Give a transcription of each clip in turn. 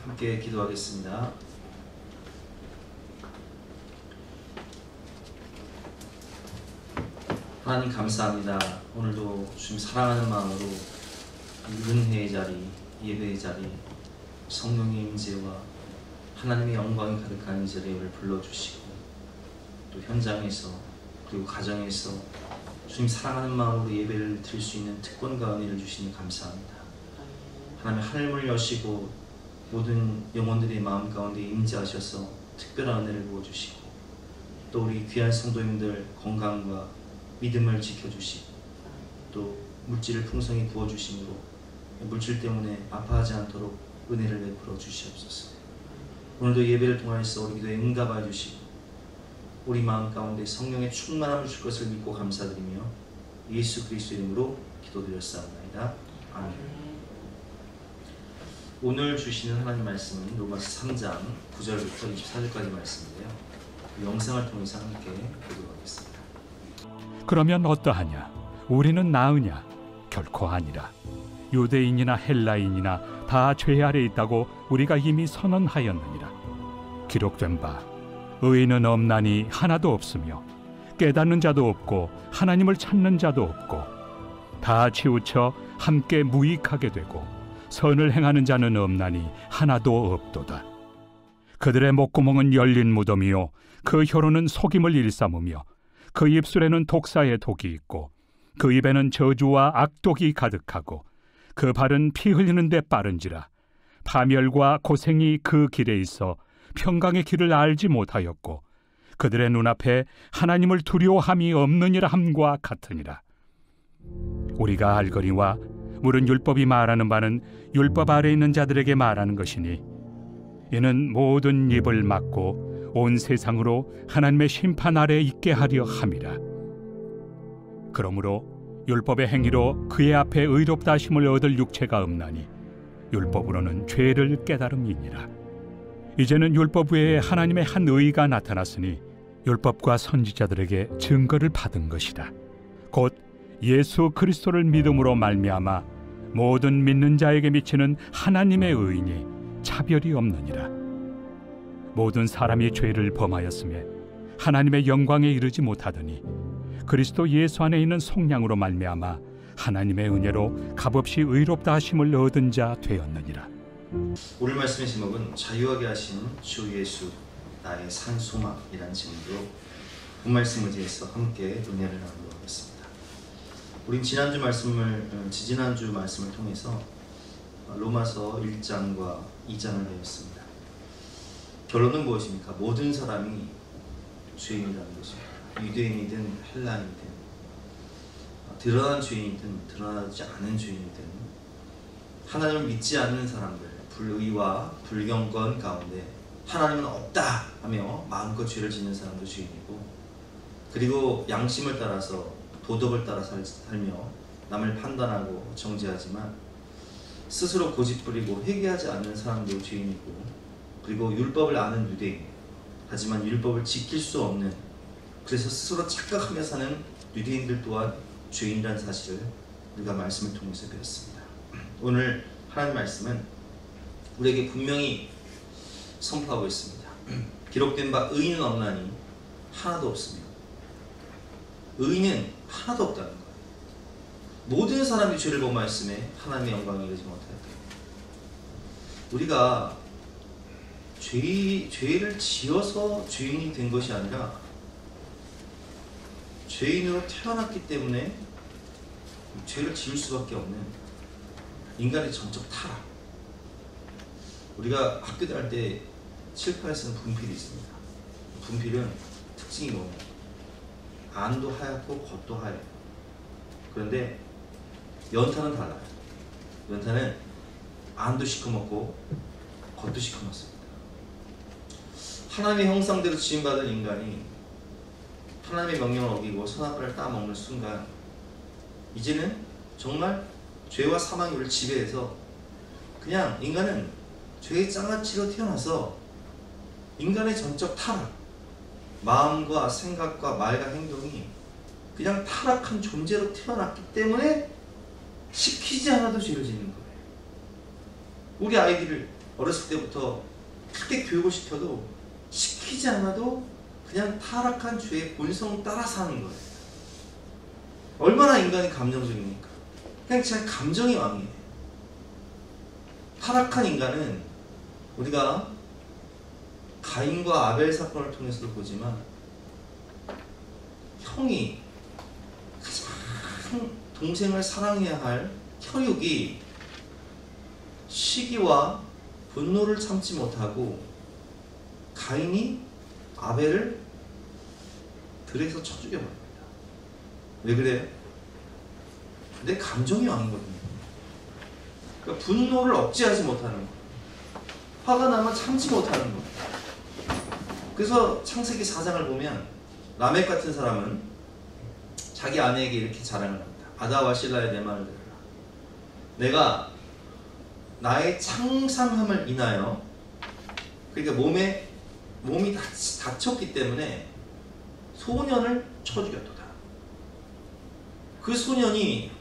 함께 기도하겠습니다. 하나님 감사합니다. 오늘도 주님 사랑하는 마음으로 은혜의 자리, 예배의 자리, 성령의 임재와 하나님의 영광이 가득한 이 자리에 우리를 불러주시고 또 현장에서 그리고 가정에서 주님 사랑하는 마음으로 예배를 드릴 수 있는 특권과 은혜를 주시니 감사합니다. 하나님 하늘문을 여시고 모든 영혼들의 마음 가운데 임재하셔서 특별한 은혜를 부어주시고 또 우리 귀한 성도님들 건강과 믿음을 지켜주시고 또 물질을 풍성히 부어주심으로 물질 때문에 아파하지 않도록 은혜를 베풀어 주시옵소서. 오늘도 예배를 통하여서 우리 기도에 응답하여 주시고 우리 마음 가운데 성령의 충만함을 줄 것을 믿고 감사드리며 예수 그리스도의 이름으로 기도드렸사옵나이다. 아멘. 오늘 주시는 하나님 말씀은 로마서 3장 9절부터 24절까지 말씀인데요. 그 영상을 통해서 함께 보도록 하겠습니다. 그러면 어떠하냐? 우리는 나으냐? 결코 아니라. 유대인이나 헬라인이나 다 죄 아래 있다고 우리가 이미 선언하였느니라. 기록된 바 의인은 없나니 하나도 없으며 깨닫는 자도 없고 하나님을 찾는 자도 없고 다 치우쳐 함께 무익하게 되고 선을 행하는 자는 없나니 하나도 없도다. 그들의 목구멍은 열린 무덤이요 그 혀로는 속임을 일삼으며 그 입술에는 독사의 독이 있고 그 입에는 저주와 악독이 가득하고 그 발은 피 흘리는 데 빠른지라. 파멸과 고생이 그 길에 있어 평강의 길을 알지 못하였고 그들의 눈앞에 하나님을 두려워함이 없느니라 함과 같으니라. 우리가 알거니와 물은 율법이 말하는 바는 율법 아래 있는 자들에게 말하는 것이니 이는 모든 입을 막고 온 세상으로 하나님의 심판 아래 있게 하려 함이라. 그러므로 율법의 행위로 그의 앞에 의롭다 하심을 얻을 육체가 없나니 율법으로는 죄를 깨달음이니라. 이제는 율법 외에 하나님의 한 의가 나타났으니 율법과 선지자들에게 증거를 받은 것이라. 곧 예수 그리스도를 믿음으로 말미암아 모든 믿는 자에게 미치는 하나님의 의인이 차별이 없느니라. 모든 사람이 죄를 범하였음에 하나님의 영광에 이르지 못하더니 그리스도 예수 안에 있는 속량으로 말미암아 하나님의 은혜로 값없이 의롭다 하심을 얻은 자 되었느니라. 오늘 말씀의 제목은 자유하게 하신 주 예수 나의 산 소망이라는 제목으로 본 말씀을 위해서 함께 은혜를 나누도록 하겠습니다. 우린 지지난주 말씀을 통해서 로마서 1장과 2장을 배웠습니다. 결론은 무엇입니까? 모든 사람이 죄인이라는 것입니다. 유대인이든 헬라인이든 드러난 죄인이든 드러나지 않은 죄인이든 하나님을 믿지 않는 사람들, 불의와 불경건 가운데 하나님은 없다 하며 마음껏 죄를 짓는 사람도 죄인이고 그리고 양심을 따라서 도덕을 따라 살며 남을 판단하고 정죄하지만 스스로 고집부리고 회개하지 않는 사람도 죄인이고 그리고 율법을 아는 유대인 하지만 율법을 지킬 수 없는 그래서 스스로 착각하며 사는 유대인들 또한 죄인이라는 사실을 우리가 말씀을 통해서 배웠습니다. 오늘 하나님 말씀은 우리에게 분명히 선포하고 있습니다. 기록된 바 의인은 없나니 하나도 없으며 의인은 하나도 없다는 거예요. 모든 사람이 죄를 범하였음에 하나님의 영광에 이르지 못하였다. 우리가 죄를 지어서 죄인이 된 것이 아니라 죄인으로 태어났기 때문에 죄를 지을 수밖에 없는 인간의 정적 타락. 우리가 학교 다닐 때 칠판에 쓰는 분필이 있습니다. 분필은 특징이 뭐냐? 안도 하얗고 겉도 하얘요. 그런데 연탄은 달라요. 연탄은 안도 시커멓고 겉도 시커멓습니다. 하나님의 형상대로 지음받은 인간이 하나님의 명령을 어기고 선악과를 따먹는 순간 이제는 정말 죄와 사망이 우리를 지배해서 그냥 인간은 죄의 장아찌로 태어나서 인간의 전적 타락, 마음과 생각과 말과 행동이 그냥 타락한 존재로 태어났기 때문에 시키지 않아도 죄를 짓는 거예요. 우리 아이들을 어렸을 때부터 크게 교육을 시켜도 시키지 않아도 그냥 타락한 죄의 본성 따라 사는 거예요. 얼마나 인간이 감정적입니까? 그냥 진짜 감정이 왕이에요. 타락한 인간은 우리가 가인과 아벨 사건을 통해서도 보지만 형이 가장 동생을 사랑해야 할 혈육이 시기와 분노를 참지 못하고 가인이 아벨을 들에서 쳐 죽여버립니다. 왜 그래요? 내 감정이 왕이거든요. 그러니까 분노를 억제하지 못하는 거예요. 화가 나면 참지 못하는 거예요. 그래서 창세기 4장을 보면 라멕 같은 사람은 자기 아내에게 이렇게 자랑을 합니다. 아다와 실라의 내 말을 들으라. 내가 나의 창상함을 인하여, 그러니까 몸이 다쳤기 때문에 소년을 쳐 죽였도다. 그 소년이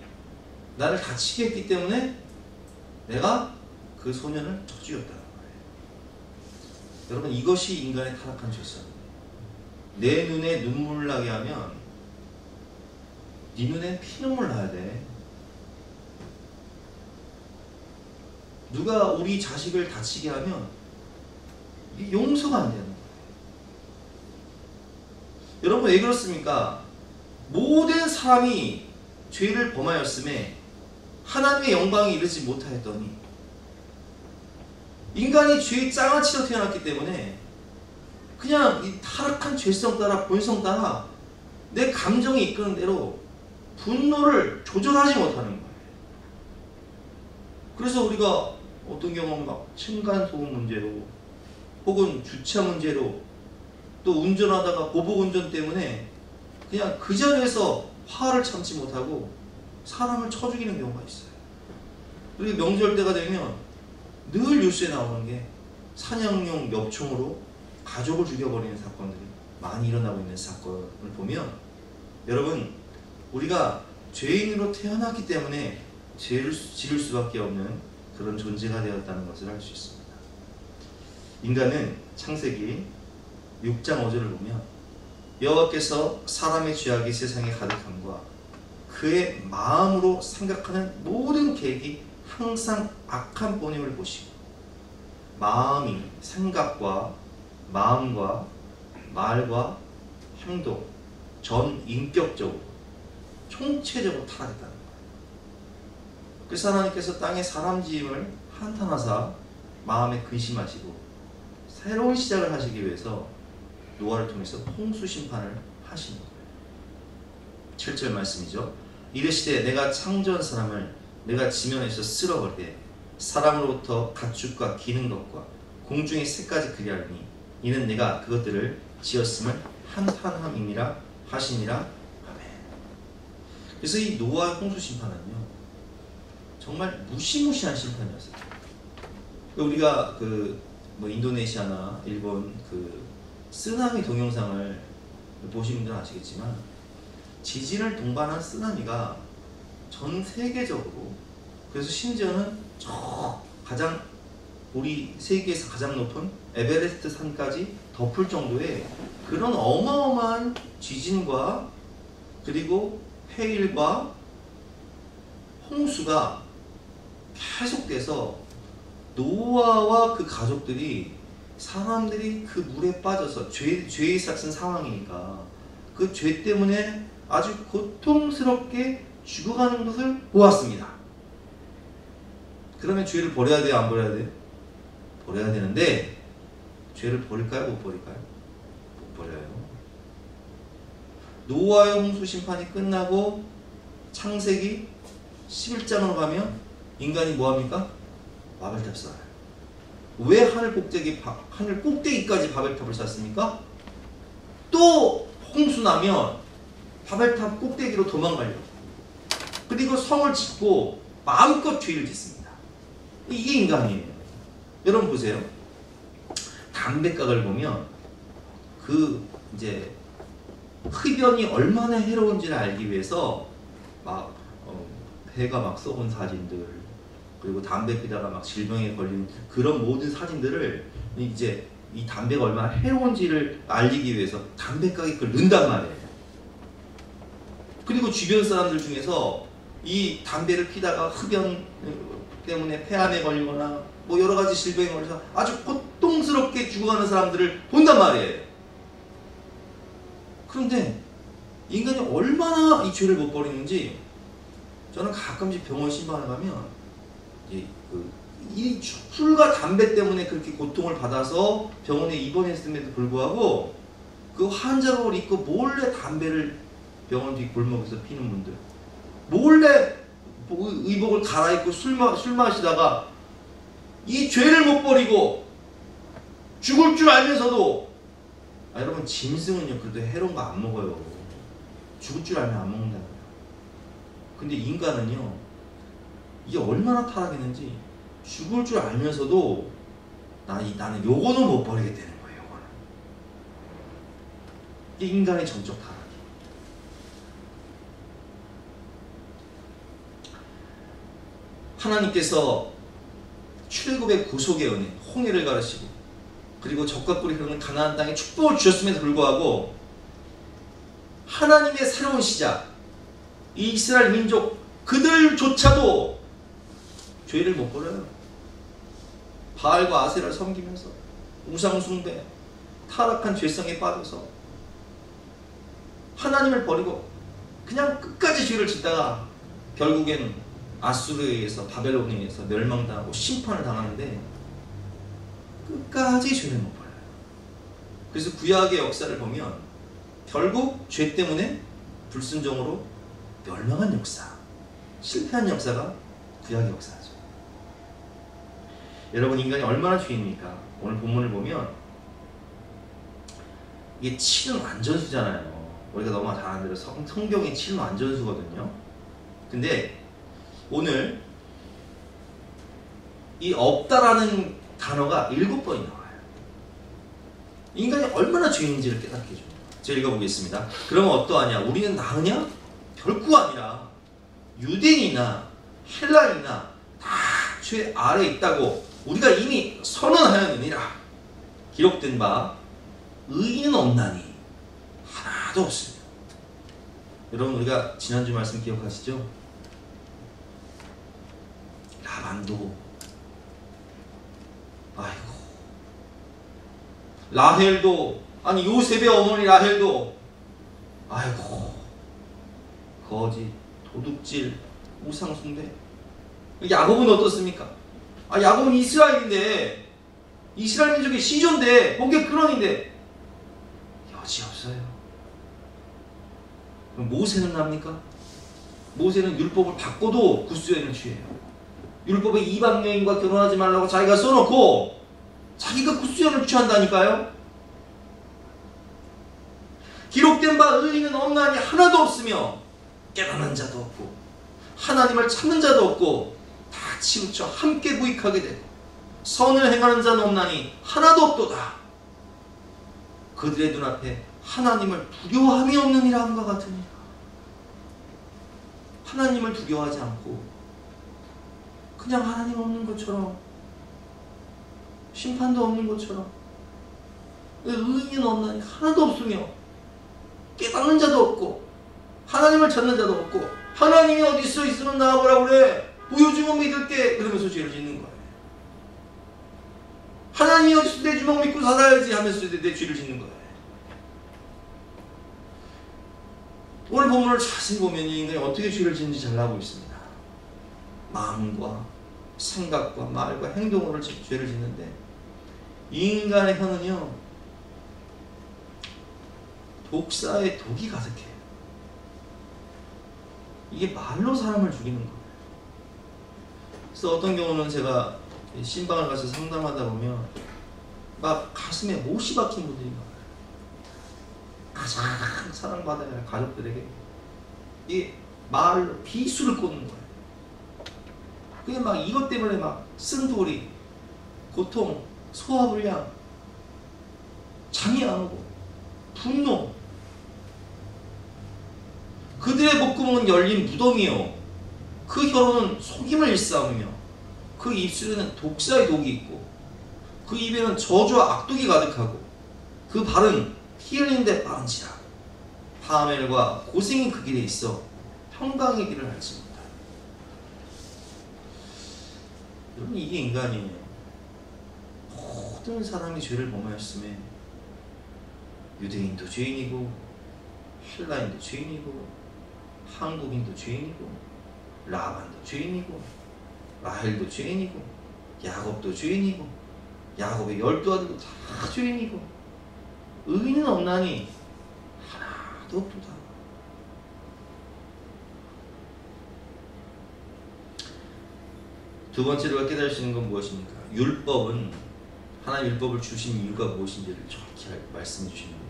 나를 다치게 했기 때문에 내가 그 소년을 쳐 죽였다는 거예요. 여러분, 이것이 인간의 타락한 죄성이에요. 내 눈에 눈물 나게 하면 네 눈엔 피눈물 나야 돼. 누가 우리 자식을 다치게 하면 이게 용서가 안 되는 거예요. 여러분, 왜 그렇습니까? 모든 사람이 죄를 범하였음에 하나님의 영광에 이르지 못하였더니, 인간이 죄의 장아찌로 태어났기 때문에 그냥 이 타락한 죄성 따라, 본성 따라 내 감정이 이끄는 대로 분노를 조절하지 못하는 거예요. 그래서 우리가 어떤 경우는 막 층간소음 문제로, 혹은 주차 문제로, 또 운전하다가 보복운전 때문에 그냥 그 자리에서 화를 참지 못하고 사람을 쳐 죽이는 경우가 있어요. 그리고 명절 때가 되면 늘 뉴스에 나오는 게 사냥용 엽총으로 가족을 죽여버리는 사건들이 많이 일어나고 있는 사건을 보면, 여러분, 우리가 죄인으로 태어났기 때문에 죄를 지을 수밖에 없는 그런 존재가 되었다는 것을 알 수 있습니다. 인간은 창세기 6장 5절을 보면 여호와께서 사람의 죄악이 세상에 가득함과 그의 마음으로 생각하는 모든 계획이 항상 악한 본임을 보시고, 마음이 생각과 마음과 말과 행동, 전 인격적으로 총체적으로 타락했다는 거예요. 그래서 하나님께서 땅에 사람 지음을 한탄하사 마음에 근심하시고 새로운 시작을 하시기 위해서 노아를 통해서 홍수 심판을 하시는 거예요. 7절 말씀이죠. 이르시되 내가 창조한 사람을 내가 지면에서 쓸어버리되 사람으로부터 가축과 기는 것과 공중의 새까지 그리하리니 이는 내가 그것들을 지었음을 한탄함이니라 하시니라. 아멘. 그래서 이 노아의 홍수 심판은요, 정말 무시무시한 심판이었어요. 우리가 인도네시아나 일본 쓰나미 동영상을 보신 분들은 아시겠지만, 지진을 동반한 쓰나미가 전 세계적으로, 그래서 심지어는 우리 세계에서 가장 높은 에베레스트 산까지 덮을 정도의 그런 어마어마한 지진과 그리고 해일과 홍수가 계속돼서 노아와 그 가족들이, 사람들이 그 물에 빠져서 죄의 삭슨 상황이니까 그 죄 때문에 아주 고통스럽게 죽어가는 것을 보았습니다. 그러면 죄를 버려야 돼요? 안 버려야 돼요? 버려야 되는데, 죄를 버릴까요? 못 버릴까요? 못 버려요. 노아의 홍수 심판이 끝나고 창세기 11장으로 가면 인간이 뭐합니까? 바벨탑 쌓아요. 왜 하늘 꼭대기까지 바벨탑을 쌓습니까? 또 홍수 나면 바벨탑 꼭대기로 도망가려고, 그리고 성을 짓고 마음껏 죄를 짓습니다. 이게 인간이에요. 여러분 보세요. 담배각을 보면 이제 흡연이 얼마나 해로운지를 알기 위해서 폐가 썩은 사진들, 그리고 담배 피다가 막 질병에 걸린 그런 모든 사진들을 이제 이 담배가 얼마나 해로운지를 알리기 위해서 담배 가게 그걸 넣는단 말이에요. 그리고 주변 사람들 중에서 이 담배를 피다가 흡연 때문에 폐암에 걸리거나 뭐 여러 가지 질병에 걸려서 아주 고통스럽게 죽어가는 사람들을 본단 말이에요. 그런데 인간이 얼마나 이 죄를 못 버리는지 저는 가끔씩 병원 신방을 가면 이 술과 담배 때문에 그렇게 고통을 받아서 병원에 입원했음에도 불구하고 그 환자복을 입고 몰래 담배를 병원 뒤 골목에서 피는 분들, 몰래 의복을 갈아입고 술 마시다가 이 죄를 못 버리고 죽을 줄 알면서도, 여러분 짐승은요 그래도 해로운 거 안 먹어요. 죽을 줄 알면 안 먹는다고요. 근데 인간은요 이게 얼마나 타락했는지 죽을 줄 알면서도 나는 요거는 못 버리겠다는 거예요. 요거는. 이게 인간의 전적 타락이에요. 하나님께서 출애굽의 구속의 은혜, 홍해를 가르치고 그리고 적과 꿀이 흐르는 가나안 땅에 축복을 주셨음에도 불구하고 하나님의 새로운 시작, 이 이스라엘 민족 그들조차도 죄를 못 버려요. 바알과 아세라를 섬기면서 우상 숭배, 타락한 죄성에 빠져서 하나님을 버리고 그냥 끝까지 죄를 짓다가 결국엔 아수르에 의해서, 바벨론에 의해서 멸망당하고 심판을 당하는데 끝까지 죄를 못 버려요. 그래서 구약의 역사를 보면 결국 죄 때문에 불순종으로 멸망한 역사, 실패한 역사가 구약의 역사죠. 여러분, 인간이 얼마나 죄입니까? 오늘 본문을 보면 이게 7은 완전수잖아요. 우리가 너무 잘 아는 대로 성경의 7은 완전수거든요. 근데 오늘 이 없다라는 단어가 7번이 나와요. 인간이 얼마나 죄인지를 깨닫게 해줘요. 제가 읽어보겠습니다. 그러면 어떠하냐? 우리는 나으냐? 결코 아니라 유대인이나 헬라인이나 다 죄 아래 있다고 우리가 이미 선언하였느니라. 기록된 바 의인은 없나니 하나도 없습니다. 여러분, 우리가 지난주 말씀 기억하시죠? 라반도, 아이고, 라헬도, 아니 요셉의 어머니 라헬도, 아이고, 거짓, 도둑질, 우상숭배. 야곱은 어떻습니까? 야곱은 이스라엘인데, 이스라엘 민족의 시조인데, 목의 근원인데 여지없어요. 모세는 납니까? 모세는 율법을 바꿔도 굿수연을 취해요. 율법에 이방 여인과 결혼하지 말라고 자기가 써놓고 자기가 굿수연을 취한다니까요. 기록된 바 의인은 없나니 하나도 없으며 깨닫는 자도 없고 하나님을 찾는 자도 없고 다 치우쳐 함께 부익하게 되고 선을 행하는 자는 없나니 하나도 없도다. 그들의 눈앞에 하나님을 두려워함이 없느니라 함과 같으니라. 하나님을 두려워하지 않고 그냥 하나님 없는 것처럼, 심판도 없는 것처럼, 의인은 없나니 하나도 없으며 깨닫는 자도 없고 하나님을 찾는 자도 없고 하나님이 어디서 있으면 나와보라 그래, 보여주면 믿을게, 그러면서 죄를 짓는 거예요. 하나님이 어디서 내 주먹 믿고 살아야지 하면서 내 죄를 짓는 거예요. 오늘 본문을 자세히 보면 인간이 어떻게 죄를 짓는지 잘 나오고 있습니다. 마음과 생각과 말과 행동으로 죄를 짓는데, 인간의 혀는요 독사의 독이 가득해요. 이게 말로 사람을 죽이는 거예요. 그래서 어떤 경우는 제가 신방을 가서 상담하다 보면 막 가슴에 못이 박힌 분들이 많아요. 가장 사랑받아야 할 가족들에게 이 말로 비수를 꽂는 거예요. 그게 막 이것 때문에 막 쓴소리, 고통, 소화불량, 잠이 안 오고 분노. 그들의 목구멍은 열린 무덤이요 그 혀로는 속임을 일삼으며 그 입술에는 독사의 독이 있고 그 입에는 저주와 악독이 가득하고 그 발은 피 흘리는데 빠른지라 파멸과 고생이 그 길에 있어 평강의 길을 알지 못하라. 여러분, 이게 인간이에요. 모든 사람이 죄를 범하였음에 유대인도 죄인이고 헬라인도 죄인이고 한국인도 죄인이고 라반도 죄인이고 라헬도 죄인이고 야곱도 죄인이고 야곱의 12아들도 다 죄인이고 의인은 없나니 하나도 없도다. 두 번째로 깨달을 수 있는 건 무엇입니까? 율법은, 하나님 율법을 주신 이유가 무엇인지를 정확히 말씀해 주시는 거예요.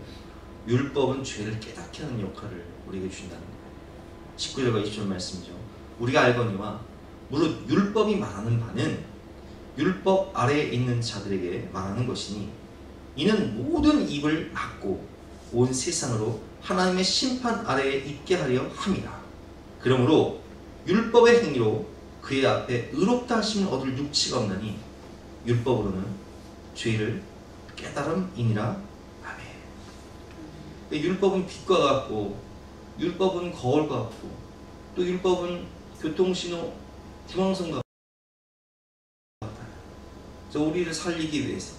율법은 죄를 깨닫게 하는 역할을 우리에게 주신다는 거예요. 19절과 20절 말씀이죠. 우리가 알거니와 무릇 율법이 말하는 바는 율법 아래에 있는 자들에게 말하는 것이니 이는 모든 입을 막고 온 세상으로 하나님의 심판 아래에 있게 하려 함이라. 그러므로 율법의 행위로 그의 앞에 의롭다 하심을 얻을 육체가 없나니 율법으로는 죄를 깨달음이니라. 아멘. 율법은 빛과 같고 율법은 거울과 같고 또 율법은 교통신호 중앙선 같다. 우리를 살리기 위해서,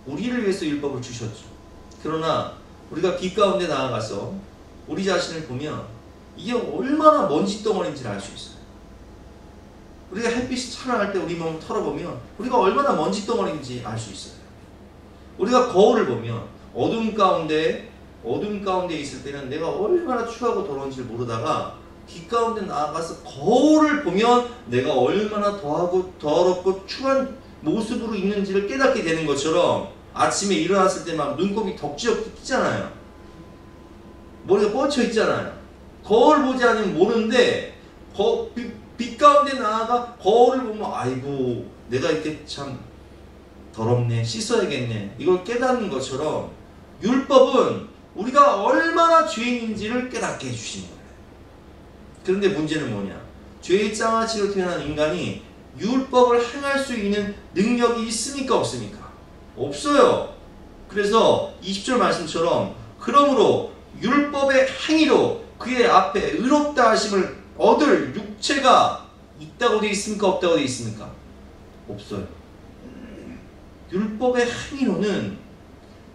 우리를 위해서 율법을 주셨죠. 그러나 우리가 빛 가운데 나아가서 우리 자신을 보면 이게 얼마나 먼지 덩어리인지를 알 수 있어요. 우리가 햇빛이 찬란할 때 우리 몸을 털어보면 우리가 얼마나 먼지 덩어리인지 알 수 있어요. 우리가 거울을 보면 어둠 가운데 있을 때는 내가 얼마나 추하고 더러운지를 모르다가 빛 가운데 나아가서 거울을 보면 내가 얼마나 더럽고 추한 모습으로 있는지를 깨닫게 되는 것처럼 아침에 일어났을 때 막 눈곱이 덕지덕지 끼잖아요. 머리가 뻗쳐 있잖아요. 거울 보지 않으면 모르는데 빛 가운데 나아가 거울을 보면 아이고 내가 이렇게 참 더럽네, 씻어야겠네, 이걸 깨닫는 것처럼 율법은 우리가 얼마나 죄인인지를 깨닫게 해주시는 거예요. 그런데 문제는 뭐냐? 죄의 장아찌로 태어난 인간이 율법을 행할 수 있는 능력이 있습니까? 없습니까? 없어요. 그래서 20절 말씀처럼 그러므로 율법의 행위로 그의 앞에 의롭다 하심을 얻을 육체가 있다고 되어 있습니까? 없다고 되어 있습니까? 없어요. 율법의 행위로는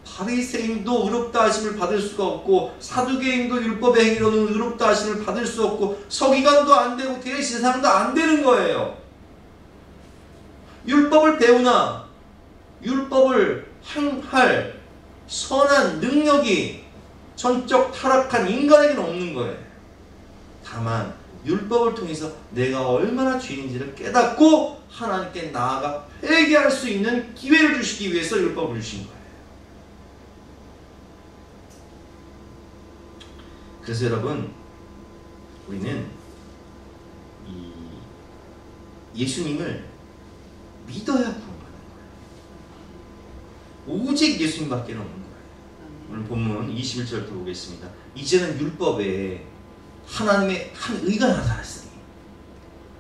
바리새인도 의롭다 하심을 받을 수가 없고 사두개인도 율법의 행위로는 의롭다 하심을 받을 수 없고 서기관도 안 되고 대제사장도 안 되는 거예요. 율법을 배우나 율법을 행할 선한 능력이 전적 타락한 인간에게는 없는 거예요. 다만 율법을 통해서 내가 얼마나 죄인인지를 깨닫고 하나님께 나아가 회개할 수 있는 기회를 주시기 위해서 율법을 주신 거예요. 그래서 여러분, 우리는 예수님을 믿어야 구원받는 거예요. 오직 예수님밖에 없는 거예요. 오늘 본문 21절부터 보겠습니다. 이제는 율법에 하나님의 한 의가 나타났으니,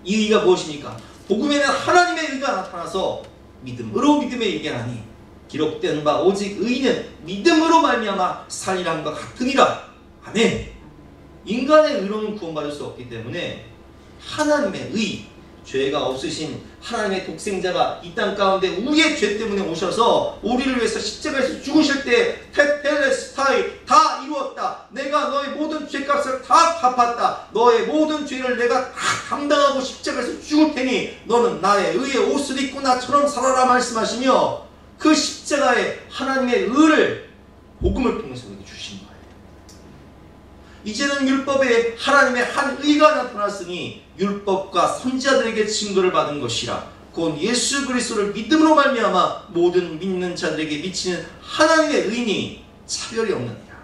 이 의가 무엇입니까? 복음에는 하나님의 의가 나타나서 믿음으로 믿음에 이르하니 기록된 바 오직 의인은 믿음으로 말미암아 살리라 함과 같으니라. 아멘. 인간의 의로는 구원받을 수 없기 때문에 하나님의 의, 죄가 없으신 하나님의 독생자가 이 땅 가운데 우리의 죄 때문에 오셔서 우리를 위해서 십자가에서 죽으실 때 테텔레스타이 다 이루었다. 내가 너의 모든 죄값을 다 갚았다. 너의 모든 죄를 내가 다 감당하고 십자가에서 죽을 테니 너는 나의 의의 옷을 입고 나처럼 살아라 말씀하시며 그 십자가에 하나님의 의를 복음을 통해서 우리에게 주신 거예요. 이제는 율법에 하나님의 한 의가 나타났으니 율법과 선지자들에게 증거를 받은 것이라. 곧 예수 그리스도를 믿음으로 말미암아 모든 믿는 자들에게 미치는 하나님의 의니 차별이 없느니라.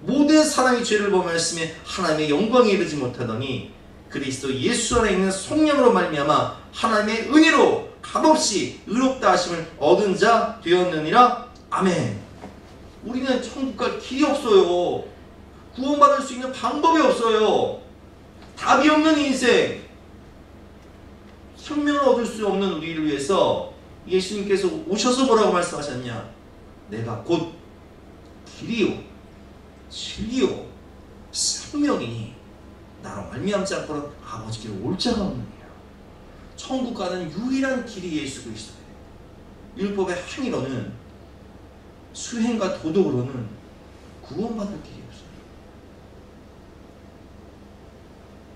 모든 사람이 죄를 범하였으면 하나님의 영광에 이르지 못하더니 그리스도 예수 안에 있는 성령으로 말미암아 하나님의 은혜로 값없이 의롭다 하심을 얻은 자 되었느니라. 아멘. 우리는 천국 갈 길이 없어요. 구원받을 수 있는 방법이 없어요. 답이 없는 인생. 생명을 얻을 수 없는 우리를 위해서 예수님께서 오셔서 뭐라고 말씀하셨냐? 내가 곧 길이요 진리요 생명이니 나로 말미암지 않고는 아버지께로 올 자가 없느니라. 천국 가는 유일한 길이 예수 그리스도예요. 율법의 행위로는, 수행과 도덕으로는 구원받을 길이 없어요.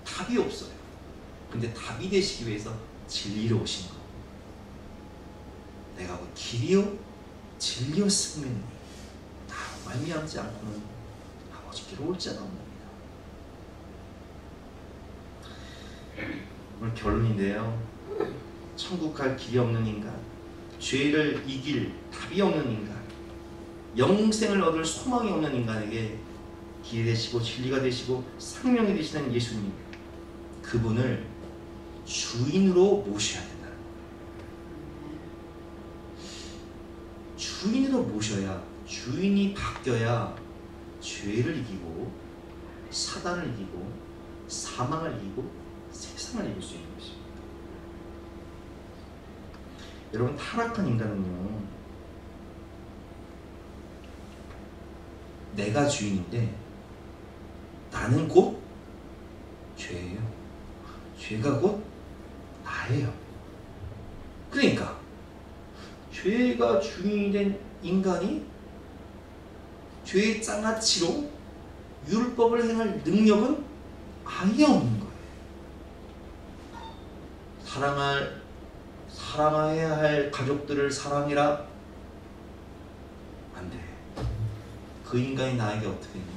답이 없어요. 근데 답이 되시기 위해서 진리로 오신 거. 내가 그 길이요 진리요 생명이니 나로 말미암지 않고는 아버지께로 올 자가 없느니라. 오늘 결론인데요. 천국 갈 길이 없는 인간, 죄를 이길 답이 없는 인간, 영생을 얻을 소망이 없는 인간에게 길이 되시고 진리가 되시고 생명이 되시는 예수님, 그분을 주인으로 모셔야 된다는 거예요. 주인으로 모셔야, 주인이 바뀌어야 죄를 이기고 사단을 이기고 사망을 이기고 세상을 이길 수 있는 것입니다. 여러분, 타락한 인간은요, 내가 주인인데 나는 곧 죄예요. 죄가 곧 나예요. 그러니까 죄가 주인이 된 인간이 죄의 장아찌로 율법을 행할 능력은 아예 없는 거예요. 사랑해야 할 가족들을 사랑해라? 안 돼. 그 인간이 나에게 어떻게 했냐?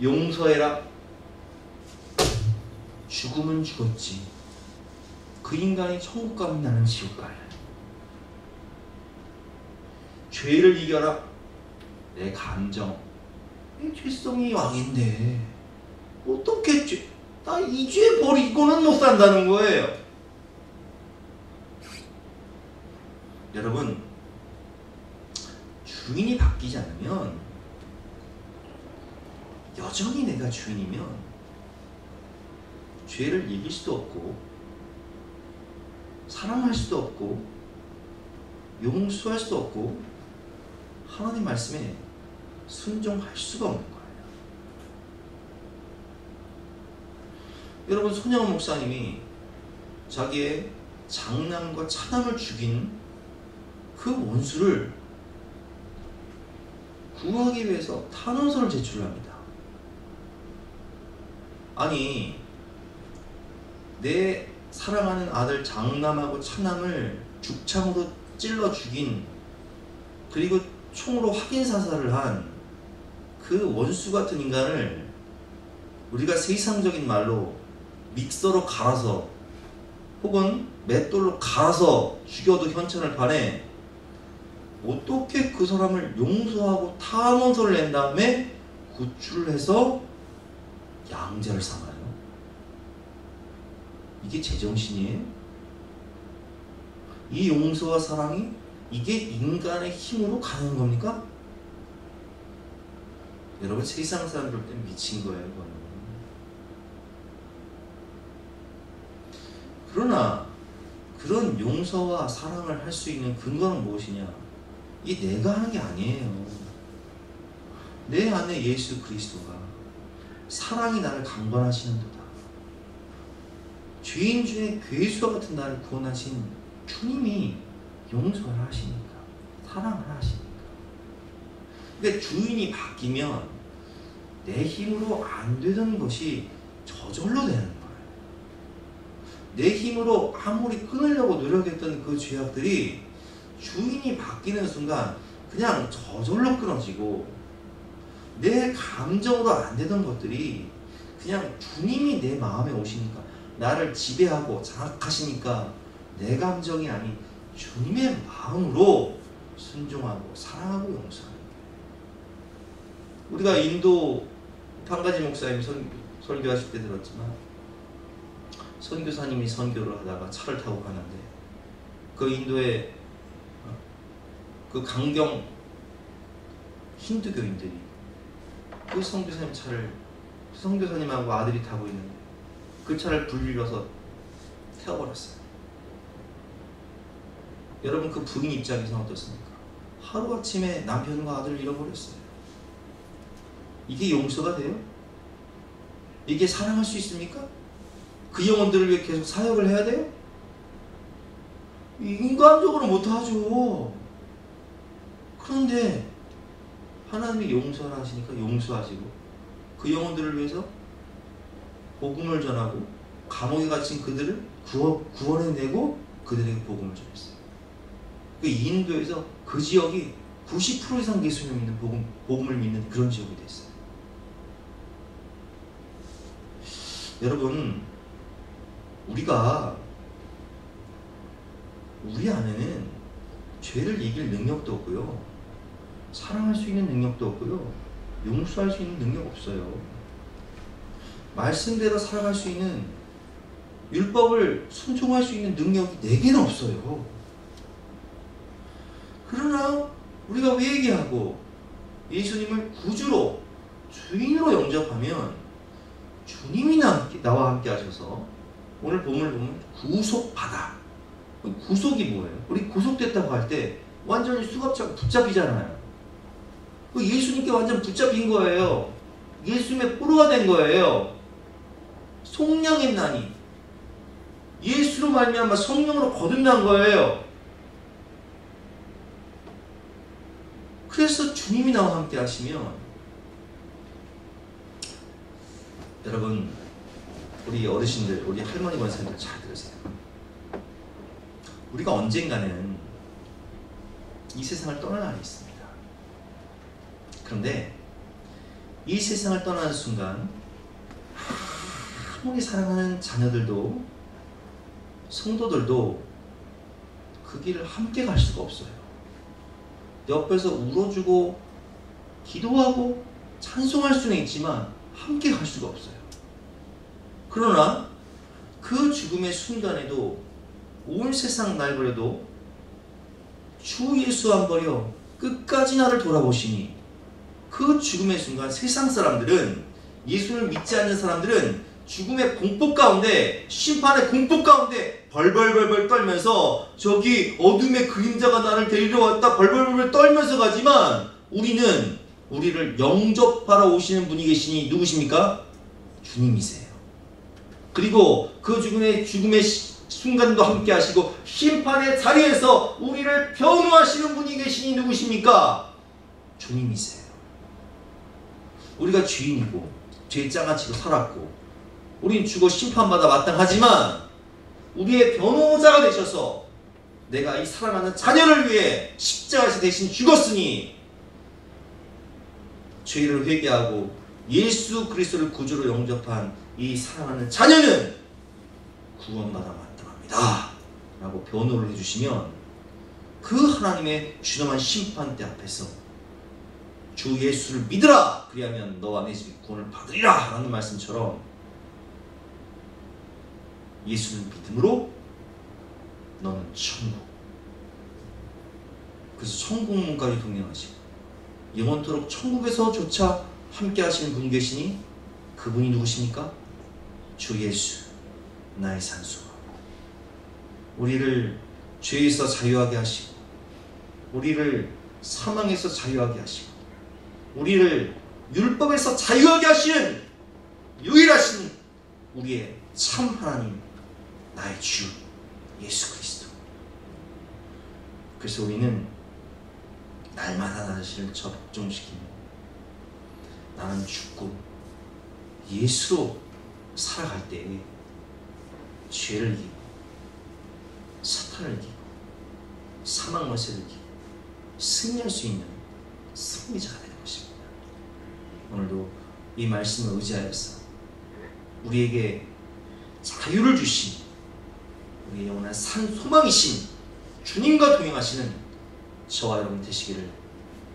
용서해라? 죽으면 죽었지. 그 인간이 천국 가면 나는 지옥 가야. 죄를 이겨라? 내 감정. 이 죄성이 왕인데 어떻게 나 이 죄 버리고는 못 산다는 거예요. 여러분, 주인이 바뀌지 않으면, 여전히 내가 주인이면 죄를 이길 수도 없고 사랑할 수도 없고 용서할 수도 없고 하나님 말씀에 순종할 수가 없는 거예요. 여러분, 손영원 목사님이 자기의 장남과 차남을 죽인 그 원수를 구하기 위해서 탄원서를 제출합니다. 아니, 내 사랑하는 아들 장남하고 차남을 죽창으로 찔러 죽인, 그리고 총으로 확인 사살을 한 그 원수 같은 인간을 우리가 세상적인 말로 믹서로 갈아서 혹은 맷돌로 갈아서 죽여도 현천을 파네, 어떻게 그 사람을 용서하고 탄원서를 낸 다음에 구출을 해서 양자를 삼아요? 이게 제정신이에요? 이 용서와 사랑이 이게 인간의 힘으로 가는 겁니까? 여러분, 세상 사람들 때문에 미친 거예요, 이거는. 그러나 그런 용서와 사랑을 할 수 있는 근거는 무엇이냐? 이게 내가 하는 게 아니에요. 내 안에 예수 그리스도가 사랑이 나를 강권하시는도다. 죄인 중에 괴수와 같은 나를 구원하신 주님이 용서를 하시니까, 사랑을 하시니까. 근데 주인이 바뀌면 내 힘으로 안 되던 것이 저절로 되는 거예요. 내 힘으로 아무리 끊으려고 노력했던 그 죄악들이 주인이 바뀌는 순간 그냥 저절로 끊어지고, 내 감정으로 안 되던 것들이 그냥 주님이 내 마음에 오시니까, 나를 지배하고 장악하시니까 내 감정이 아닌 주님의 마음으로 순종하고 사랑하고 용서하는 거예요. 우리가 인도 판가지 목사님 설교하실 때 들었지만, 선교사님이 선교를 하다가 차를 타고 가는데 그 인도의 그 강경 힌두교인들이 그 선교사님 차를, 선교사님하고 아들이 타고 있는데 그 차를 불릴러서 태워버렸어요. 여러분, 그 부인 입장에서는 어떻습니까? 하루아침에 남편과 아들을 잃어버렸어요. 이게 용서가 돼요? 이게 사랑할 수 있습니까? 그 영혼들을 위해 계속 사역을 해야 돼요? 인간적으로 못하죠. 그런데 하나님이 용서를 하시니까 용서하시고 그 영혼들을 위해서 복음을 전하고 감옥에 갇힌 그들을 구원해내고 그들에게 복음을 전했어요. 그 인도에서 그 지역이 90% 이상 예수님을 믿는 복음을 믿는 그런 지역이 됐어요. 여러분, 우리 안에는 죄를 이길 능력도 없고요, 사랑할 수 있는 능력도 없고요, 용서할 수 있는 능력 없어요. 말씀대로 살아갈 수 있는, 율법을 순종할 수 있는 능력이 내게는 없어요. 그러나 우리가 회개하고 예수님을 구주로, 주인으로 영접하면 주님이 나와 함께 하셔서, 오늘 본문을 보면 구속받아. 구속이 뭐예요? 우리 구속됐다고 할 때 완전히 수갑차고 붙잡히잖아요. 예수님께 완전 붙잡힌 거예요. 예수님의 포로가 된 거예요. 속량했나니, 예수로 말미암아 성령으로 거듭난 거예요. 그래서 주님이 나와 함께 하시면, 여러분, 우리 어르신들, 우리 할머니 권사님들 잘 들으세요. 우리가 언젠가는 이 세상을 떠날 날이 있습니다. 그런데 이 세상을 떠나는 순간 아무리 사랑하는 자녀들도, 성도들도 그 길을 함께 갈 수가 없어요. 옆에서 울어주고 기도하고 찬송할 수는 있지만 함께 갈 수가 없어요. 그러나 그 죽음의 순간에도 온 세상 날 버려도 주 예수 안 버려 끝까지 나를 돌아보시니, 그 죽음의 순간 세상 사람들은, 예수를 믿지 않는 사람들은 죽음의 공포 가운데, 심판의 공포 가운데 벌벌벌벌 떨면서 저기 어둠의 그림자가 나를 데리러 왔다 벌벌벌벌 떨면서 가지만, 우리는 우리를 영접하러 오시는 분이 계시니 누구십니까? 주님이세요. 그리고 그 죽음의 순간도 함께 하시고 심판의 자리에서 우리를 변호하시는 분이 계시니 누구십니까? 주님이세요. 우리가 죄인이고 죄 장아찌로 살았고 우린 죽어 심판받아 마땅하지만, 우리의 변호자가 되셔서 내가 이 사랑하는 자녀를 위해 십자가에서 대신 죽었으니, 죄를 회개하고 예수 그리스도를 구주로 영접한 이 사랑하는 자녀는 구원받아 마땅합니다 라고 변호를 해주시면, 그 하나님의 준엄한 심판대 앞에서 주 예수를 믿으라, 그리하면 너와 내 집이 구원을 받으리라 라는 말씀처럼, 예수를 믿음으로 너는 천국, 그래서 천국문까지 동행하시고 영원토록 천국에서조차 함께 하시는 분이 계시니, 그분이 누구십니까? 주 예수, 나의 산소가. 우리를 죄에서 자유하게 하시고, 우리를 사망에서 자유하게 하시고, 우리를 율법에서 자유하게 하시는 유일하신 우리의 참 하나님, 나의 주 예수 그리스도. 그래서 우리는 날마다 나 자신을 적종시키며, 나는 죽고 예수로 살아갈 때에 죄를 이기고 사탄을 이기고 사망 권세를 이기고 승리할 수 있는 승리자가 되는 것입니다. 오늘도 이 말씀을 의지하여서 우리에게 자유를 주신, 우리의 영원한 산 소망이신 주님과 동행하시는 저와 여러분 되시기를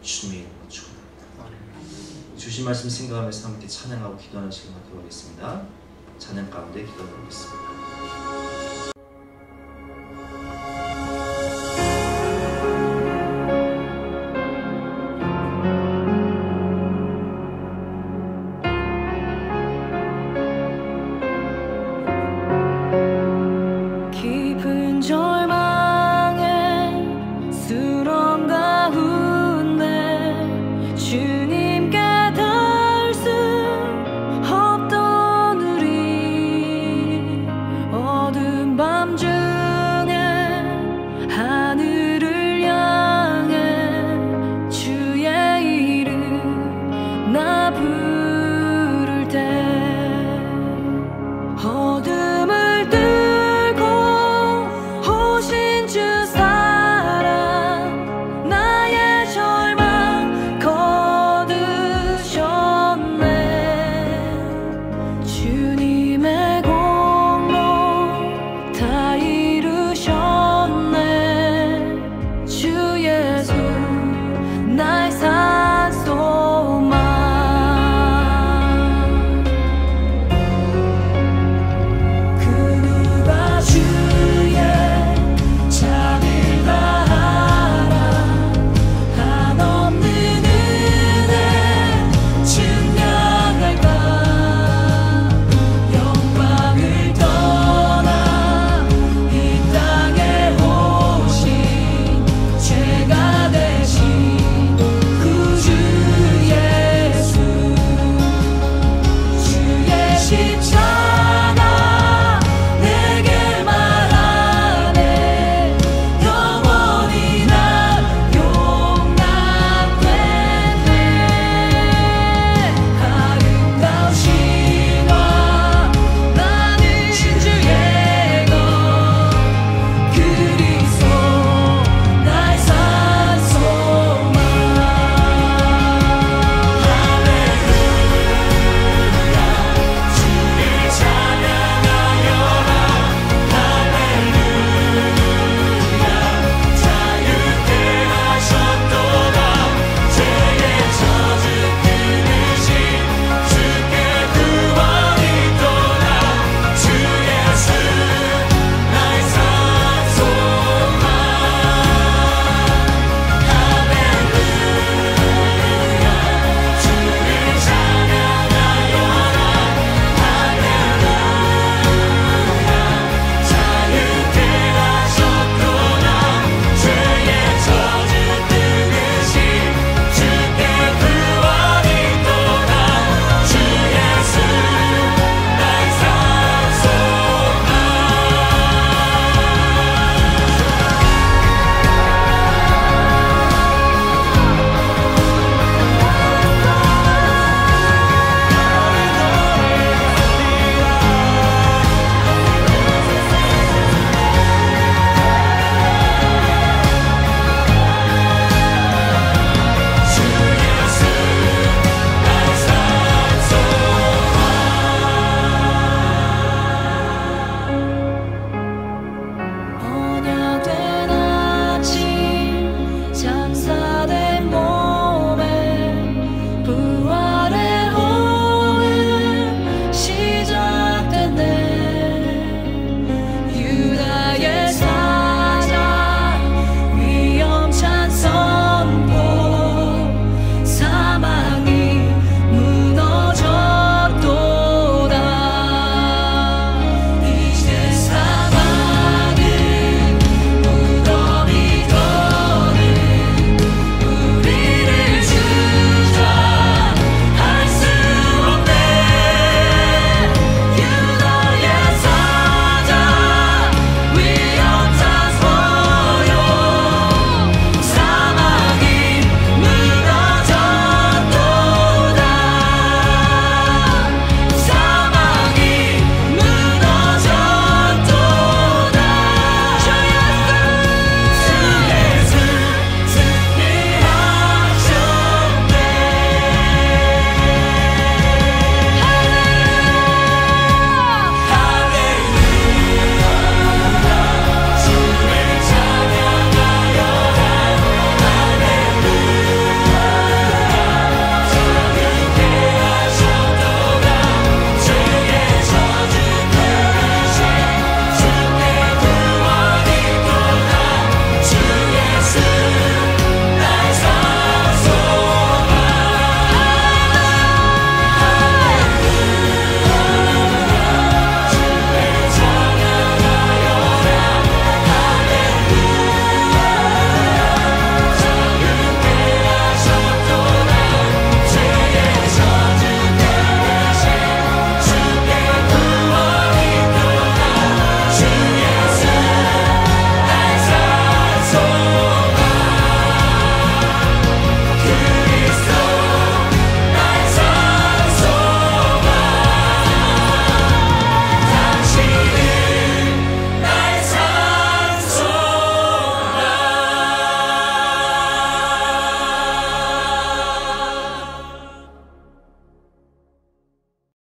주님의 이름으로 축원합니다. 주신 말씀 생각하면서 함께 찬양하고 기도하는 시간 갖도록 하겠습니다. 찬양 가운데 기도하겠습니다.